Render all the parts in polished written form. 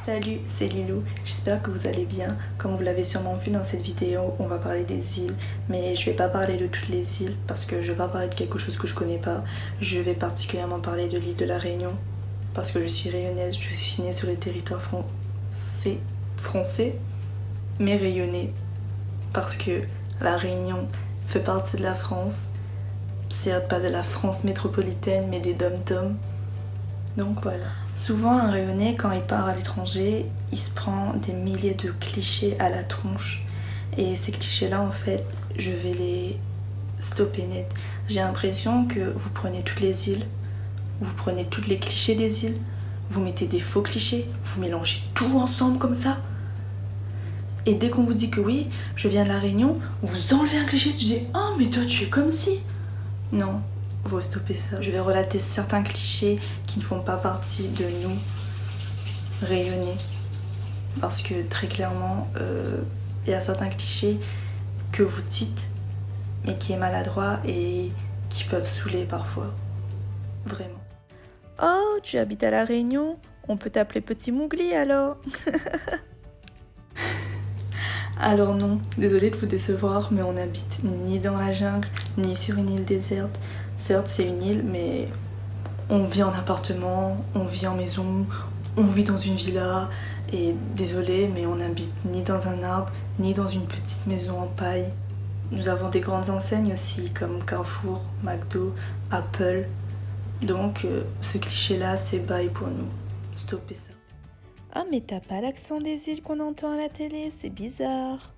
Salut, c'est Lilou, j'espère que vous allez bien. Comme vous l'avez sûrement vu dans cette vidéo, on va parler des îles, mais je vais pas parler de toutes les îles parce que je vais pas parler de quelque chose que je connais pas. Je vais particulièrement parler de l'île de la Réunion parce que je suis rayonnaise, je suis née sur le territoire français, mais rayonnée parce que la Réunion fait partie de la France, certes pas de la France métropolitaine mais des dom-toms. Donc voilà. Souvent un rayonnais quand il part à l'étranger, il se prend des milliers de clichés à la tronche. Et ces clichés là en fait, je vais les stopper net. J'ai l'impression que vous prenez toutes les îles, vous prenez tous les clichés des îles, vous mettez des faux clichés, vous mélangez tout ensemble comme ça. Et dès qu'on vous dit que oui, je viens de la Réunion, vous enlevez un cliché, tu dis « Oh mais toi tu es comme si !» Non. Faut stopper ça. Je vais relater certains clichés qui ne font pas partie de nous rayonnés. Parce que très clairement, il y a certains clichés que vous dites, mais qui est maladroit et qui peuvent saouler parfois. Vraiment. Oh, tu habites à La Réunion? On peut t'appeler Petit Mougli alors? Alors non, désolée de vous décevoir, mais on n'habite ni dans la jungle, ni sur une île déserte. Certes, c'est une île, mais on vit en appartement, on vit en maison, on vit dans une villa. Et désolée, mais on n'habite ni dans un arbre, ni dans une petite maison en paille. Nous avons des grandes enseignes aussi, comme Carrefour, McDo, Apple. Donc, ce cliché-là, c'est bye pour nous. Stoppez ça. Ah, mais t'as pas l'accent des îles qu'on entend à la télé, c'est bizarre.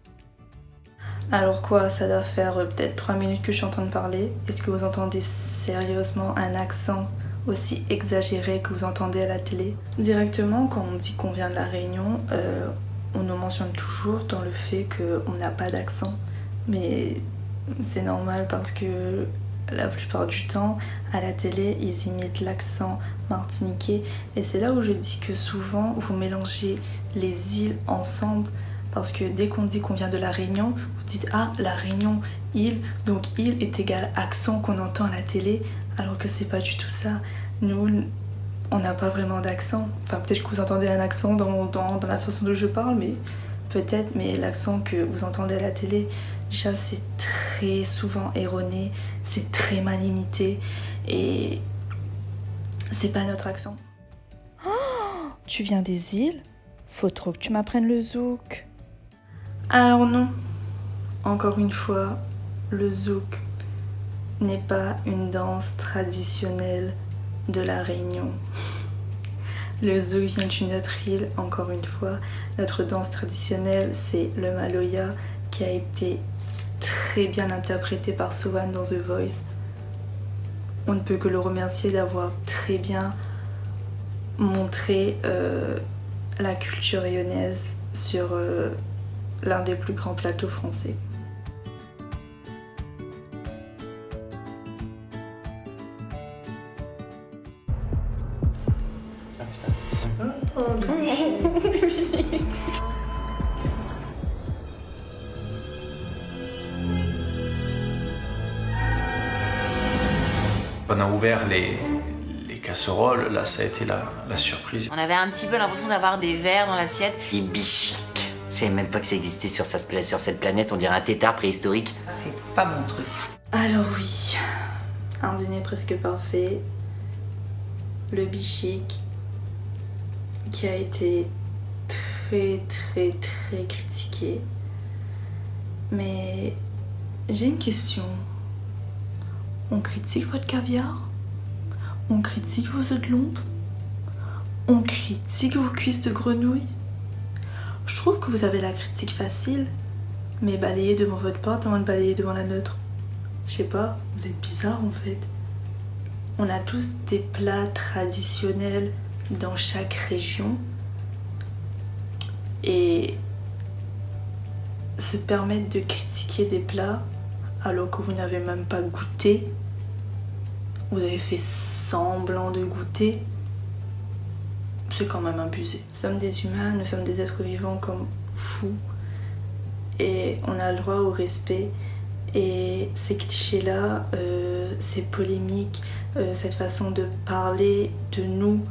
Alors quoi, ça doit faire peut-être 3 minutes que je suis en train de parler. Est-ce que vous entendez sérieusement un accent aussi exagéré que vous entendez à la télé? Directement, quand on dit qu'on vient de la Réunion, on nous mentionne toujours dans le fait qu'on n'a pas d'accent. Mais c'est normal parce que la plupart du temps, à la télé, ils imitent l'accent martiniquais. Et c'est là où je dis que souvent, vous mélangez les îles ensemble. Parce que dès qu'on dit qu'on vient de la Réunion, vous dites « Ah, la Réunion, île ». Donc île est égal accent qu'on entend à la télé, alors que c'est pas du tout ça. Nous, on n'a pas vraiment d'accent. Enfin, peut-être que vous entendez un accent dans la façon dont je parle, mais peut-être, mais l'accent que vous entendez à la télé, déjà c'est très souvent erroné, c'est très mal imité, et c'est pas notre accent. Oh, tu viens des îles? Faut trop que tu m'apprennes le zouk. Alors non, encore une fois, le zouk n'est pas une danse traditionnelle de la Réunion. Le zouk vient d'une autre île, encore une fois. Notre danse traditionnelle, c'est le maloya, qui a été très bien interprété par Sohan dans The Voice. On ne peut que le remercier d'avoir très bien montré la culture rayonnaise sur l'un des plus grands plateaux français. Ah putain. On a ouvert les casseroles, là ça a été la surprise. On avait un petit peu l'impression d'avoir des verres dans l'assiette. Ibichak. Je savais même pas que ça existait sur cette planète, on dirait un tétard préhistorique. C'est pas mon truc. Alors oui, un dîner presque parfait. Le bichic qui a été très critiqué. Mais j'ai une question. On critique votre caviar? On critique vos œufs de lombe? On critique vos cuisses de grenouille? Je trouve que vous avez la critique facile, mais balayez devant votre porte avant de balayer devant la nôtre. Je sais pas, vous êtes bizarre en fait. On a tous des plats traditionnels dans chaque région et se permettre de critiquer des plats alors que vous n'avez même pas goûté, vous avez fait semblant de goûter, c'est quand même abusé. Nous sommes des humains, nous sommes des êtres vivants comme vous et on a le droit au respect. Et ces clichés-là, ces polémiques, cette façon de parler de nous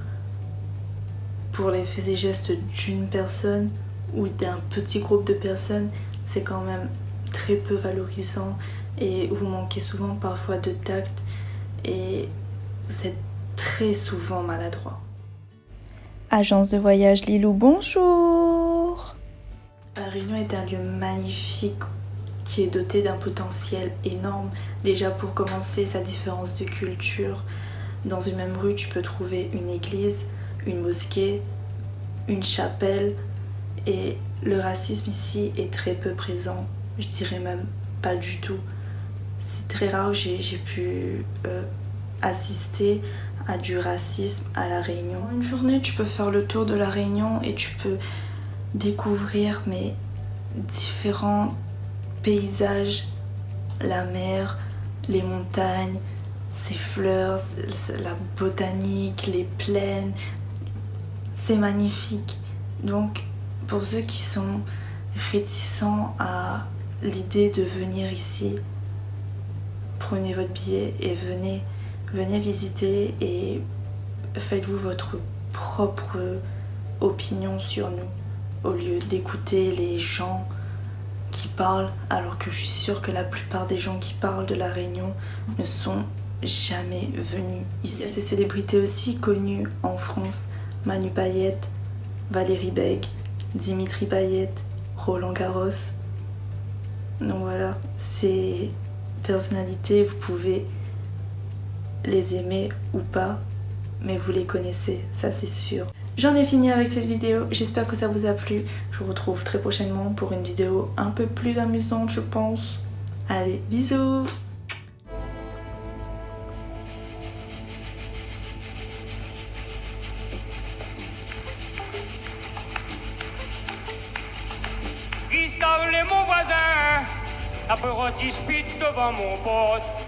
pour les faits et gestes d'une personne ou d'un petit groupe de personnes, c'est quand même très peu valorisant et vous manquez souvent parfois de tact et vous êtes très souvent maladroit. Agence de voyage Lilou, bonjour. La Réunion est un lieu magnifique qui est doté d'un potentiel énorme. Déjà pour commencer, sa différence de culture. Dans une même rue, tu peux trouver une église, une mosquée, une chapelle et le racisme ici est très peu présent. Je dirais même pas du tout. C'est très rare que j'ai pu assister à du racisme à La Réunion. Une journée, tu peux faire le tour de La Réunion et tu peux découvrir mais différents paysages, la mer, les montagnes, ses fleurs, la botanique, les plaines. C'est magnifique. Donc pour ceux qui sont réticents à l'idée de venir ici, prenez votre billet et venez visiter et faites-vous votre propre opinion sur nous au lieu d'écouter les gens qui parlent, alors que je suis sûre que la plupart des gens qui parlent de La Réunion ne sont jamais venus ici. Il y a des célébrités aussi connues en France, Manu Payette, Valérie Bègue, Dimitri Payette, Roland Garros. Donc voilà, ces personnalités, vous pouvez les aimer ou pas, mais vous les connaissez, ça c'est sûr. J'en ai fini avec cette vidéo, j'espère que ça vous a plu. Je vous retrouve très prochainement pour une vidéo un peu plus amusante, je pense. Allez, bisous! Gustave, mon voisin, après dispute devant mon pote.